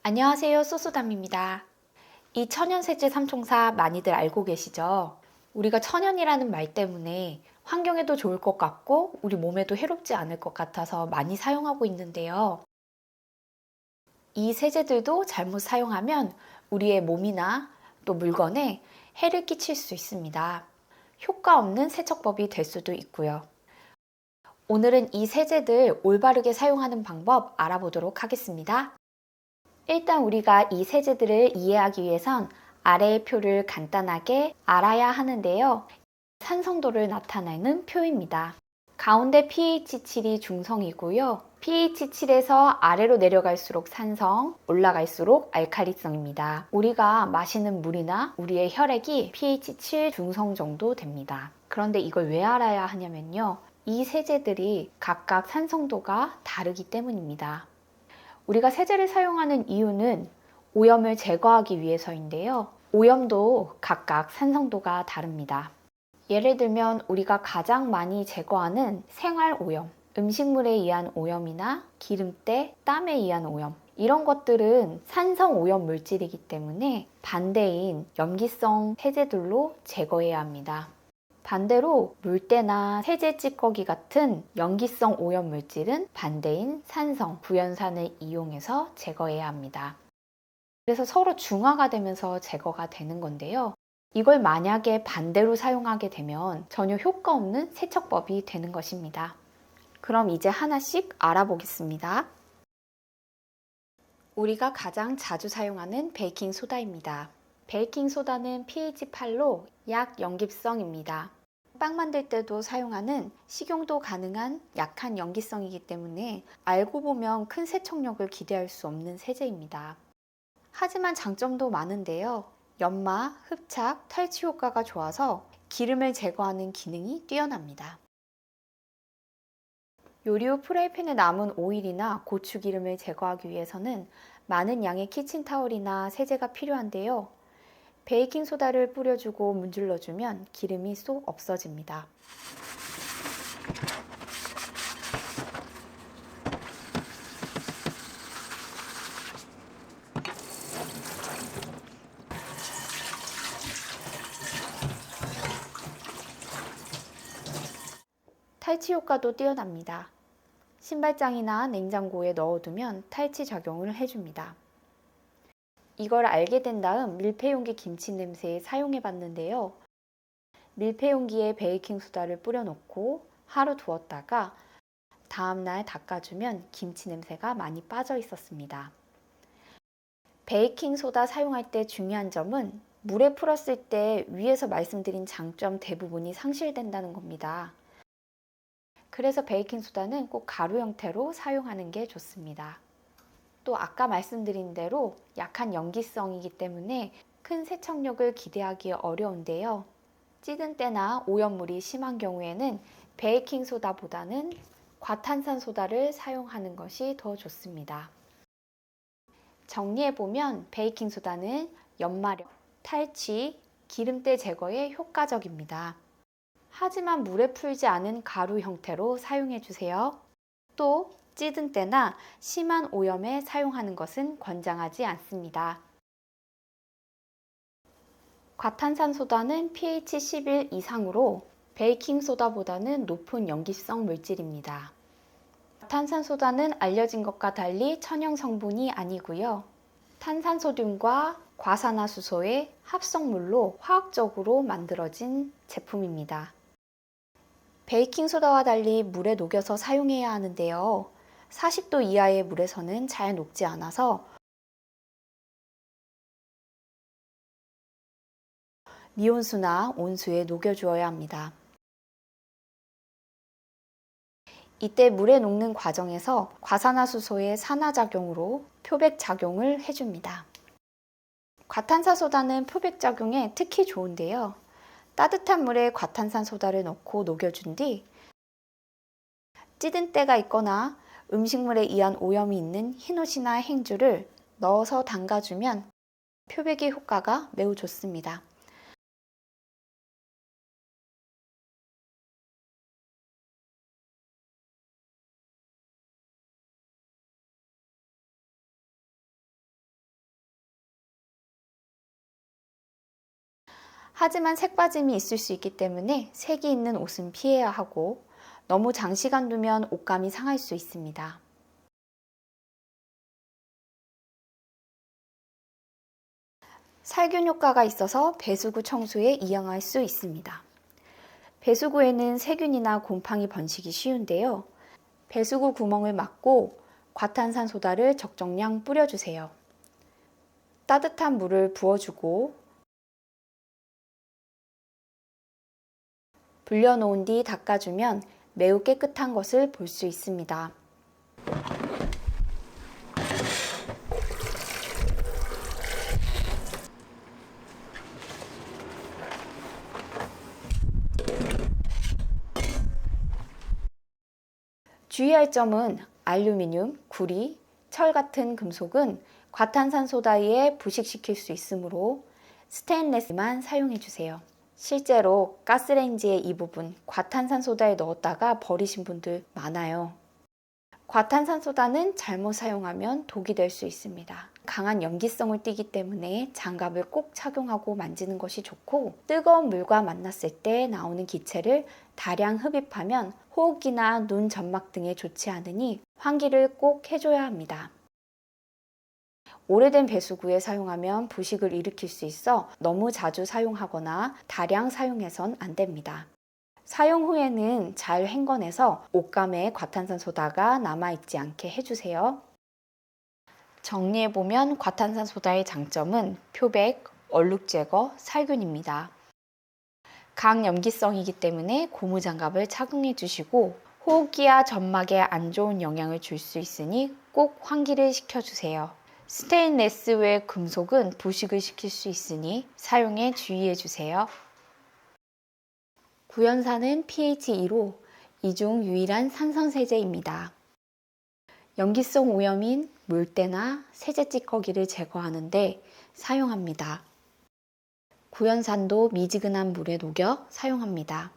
안녕하세요. 소소담입니다. 이 천연세제 삼총사 많이들 알고 계시죠? 우리가 천연이라는 말 때문에 환경에도 좋을 것 같고 우리 몸에도 해롭지 않을 것 같아서 많이 사용하고 있는데요. 이 세제들도 잘못 사용하면 우리의 몸이나 또 물건에 해를 끼칠 수 있습니다. 효과 없는 세척법이 될 수도 있고요. 오늘은 이 세제들 올바르게 사용하는 방법 알아보도록 하겠습니다. 일단 우리가 이 세제들을 이해하기 위해선 아래의 표를 간단하게 알아야 하는데요. 산성도를 나타내는 표입니다. 가운데 pH 7이 중성이고요. pH 7에서 아래로 내려갈수록 산성, 올라갈수록 알칼리성입니다. 우리가 마시는 물이나 우리의 혈액이 pH 7 중성 정도 됩니다. 그런데 이걸 왜 알아야 하냐면요. 이 세제들이 각각 산성도가 다르기 때문입니다. 우리가 세제를 사용하는 이유는 오염을 제거하기 위해서인데요. 오염도 각각 산성도가 다릅니다. 예를 들면 우리가 가장 많이 제거하는 생활 오염, 음식물에 의한 오염이나 기름때, 땀에 의한 오염, 이런 것들은 산성 오염 물질이기 때문에 반대인 염기성 세제들로 제거해야 합니다. 반대로 물때나 세제 찌꺼기 같은 염기성 오염 물질은 반대인 산성, 구연산을 이용해서 제거해야 합니다. 그래서 서로 중화가 되면서 제거가 되는 건데요. 이걸 만약에 반대로 사용하게 되면 전혀 효과 없는 세척법이 되는 것입니다. 그럼 이제 하나씩 알아보겠습니다. 우리가 가장 자주 사용하는 베이킹소다입니다. 베이킹소다는 pH 8로 약 염기성입니다. 빵 만들 때도 사용하는 식용도 가능한 약한 염기성이기 때문에 알고 보면 큰 세척력을 기대할 수 없는 세제입니다. 하지만 장점도 많은데요. 연마, 흡착, 탈취 효과가 좋아서 기름을 제거하는 기능이 뛰어납니다. 요리 후 프라이팬에 남은 오일이나 고추기름을 제거하기 위해서는 많은 양의 키친타올이나 세제가 필요한데요. 베이킹소다를 뿌려주고 문질러주면 기름이 쏙 없어집니다. 탈취 효과도 뛰어납니다. 신발장이나 냉장고에 넣어두면 탈취 작용을 해줍니다. 이걸 알게 된 다음 밀폐용기 김치 냄새에 사용해 봤는데요. 밀폐용기에 베이킹소다를 뿌려놓고 하루 두었다가 다음날 닦아주면 김치 냄새가 많이 빠져 있었습니다. 베이킹소다 사용할 때 중요한 점은 물에 풀었을 때 위에서 말씀드린 장점 대부분이 상실된다는 겁니다. 그래서 베이킹소다는 꼭 가루 형태로 사용하는 게 좋습니다. 또 아까 말씀드린 대로 약한 염기성이기 때문에 큰 세척력을 기대하기 어려운데요. 찌든 때나 오염물이 심한 경우에는 베이킹소다보다는 과탄산소다를 사용하는 것이 더 좋습니다. 정리해보면 베이킹소다는 연마력, 탈취, 기름때 제거에 효과적입니다. 하지만 물에 풀지 않은 가루 형태로 사용해주세요. 또 찌든 때나 심한 오염에 사용하는 것은 권장하지 않습니다. 과탄산소다는 pH 11 이상으로 베이킹소다보다는 높은 염기성 물질입니다. 과탄산소다는 알려진 것과 달리 천연 성분이 아니고요. 탄산소듐과 과산화수소의 합성물로 화학적으로 만들어진 제품입니다. 베이킹소다와 달리 물에 녹여서 사용해야 하는데요. 40도 이하의 물에서는 잘 녹지 않아서 미온수나 온수에 녹여주어야 합니다. 이때 물에 녹는 과정에서 과산화수소의 산화작용으로 표백작용을 해줍니다. 과탄산소다는 표백작용에 특히 좋은데요. 따뜻한 물에 과탄산소다를 넣고 녹여준 뒤 찌든 때가 있거나 음식물에 의한 오염이 있는 흰옷이나 행주를 넣어서 담가주면 표백의 효과가 매우 좋습니다. 하지만 색빠짐이 있을 수 있기 때문에 색이 있는 옷은 피해야 하고 너무 장시간 두면 옷감이 상할 수 있습니다. 살균 효과가 있어서 배수구 청소에 이용할 수 있습니다. 배수구에는 세균이나 곰팡이 번식이 쉬운데요. 배수구 구멍을 막고 과탄산소다를 적정량 뿌려주세요. 따뜻한 물을 부어주고 불려놓은 뒤 닦아주면 매우 깨끗한 것을 볼 수 있습니다. 주의할 점은 알루미늄, 구리, 철 같은 금속은 과탄산소다에 부식시킬 수 있으므로 스테인레스만 사용해 주세요. 실제로 가스레인지의 이 부분 과탄산소다에 넣었다가 버리신 분들 많아요. 과탄산소다는 잘못 사용하면 독이 될 수 있습니다. 강한 염기성을 띠기 때문에 장갑을 꼭 착용하고 만지는 것이 좋고, 뜨거운 물과 만났을 때 나오는 기체를 다량 흡입하면 호흡기나 눈 점막 등에 좋지 않으니 환기를 꼭 해줘야 합니다. 오래된 배수구에 사용하면 부식을 일으킬 수 있어 너무 자주 사용하거나 다량 사용해선 안 됩니다. 사용 후에는 잘 헹궈내서 옷감에 과탄산소다가 남아있지 않게 해주세요. 정리해보면 과탄산소다의 장점은 표백, 얼룩 제거, 살균입니다. 강염기성이기 때문에 고무장갑을 착용해 주시고 호흡기와 점막에 안 좋은 영향을 줄 수 있으니 꼭 환기를 시켜주세요. 스테인레스 외 금속은 부식을 시킬 수 있으니 사용에 주의해 주세요. 구연산은 pH 2로 이중 유일한 산성세제입니다. 염기성 오염인 물때나 세제 찌꺼기를 제거하는데 사용합니다. 구연산도 미지근한 물에 녹여 사용합니다.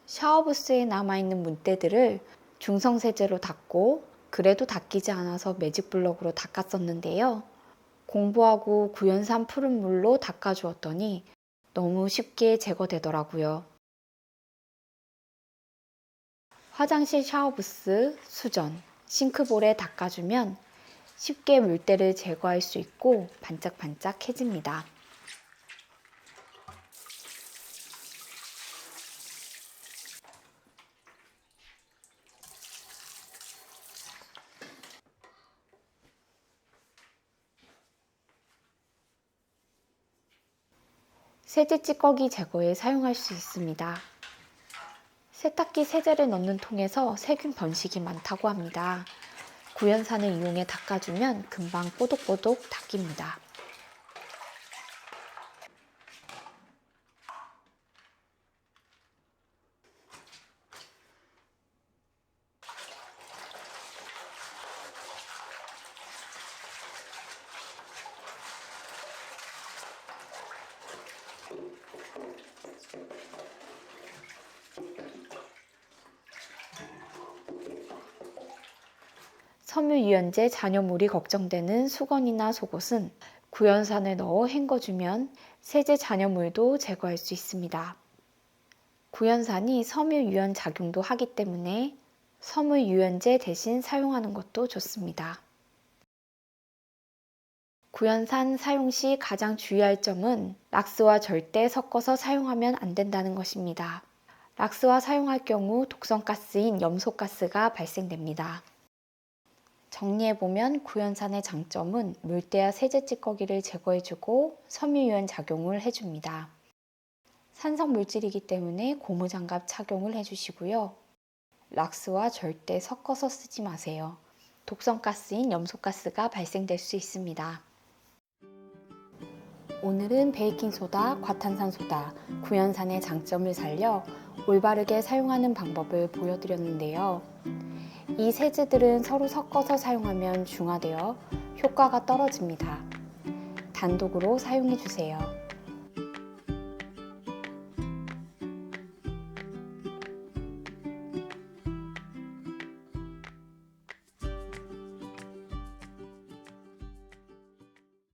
샤워부스에 남아있는 물때들을 중성세제로 닦고 그래도 닦이지 않아서 매직블럭으로 닦았었는데요. 공부하고 구연산 푸른 물로 닦아주었더니 너무 쉽게 제거되더라고요. 화장실 샤워부스, 수전, 싱크볼에 닦아주면 쉽게 물때를 제거할 수 있고 반짝반짝해집니다. 세제 찌꺼기 제거에 사용할 수 있습니다. 세탁기 세제를 넣는 통에서 세균 번식이 많다고 합니다. 구연산을 이용해 닦아주면 금방 뽀독뽀독 닦입니다. 섬유유연제 잔여물이 걱정되는 수건이나 속옷은 구연산을 넣어 헹궈주면 세제 잔여물도 제거할 수 있습니다. 구연산이 섬유유연 작용도 하기 때문에 섬유유연제 대신 사용하는 것도 좋습니다. 구연산 사용 시 가장 주의할 점은 락스와 절대 섞어서 사용하면 안 된다는 것입니다. 락스와 사용할 경우 독성가스인 염소가스가 발생됩니다. 정리해보면 구연산의 장점은 물때와 세제 찌꺼기를 제거해주고 섬유유연 작용을 해줍니다. 산성 물질이기 때문에 고무장갑 착용을 해주시고요. 락스와 절대 섞어서 쓰지 마세요. 독성가스인 염소가스가 발생될 수 있습니다. 오늘은 베이킹소다, 과탄산소다, 구연산의 장점을 살려 올바르게 사용하는 방법을 보여드렸는데요. 이 세제들은 서로 섞어서 사용하면 중화되어 효과가 떨어집니다. 단독으로 사용해 주세요.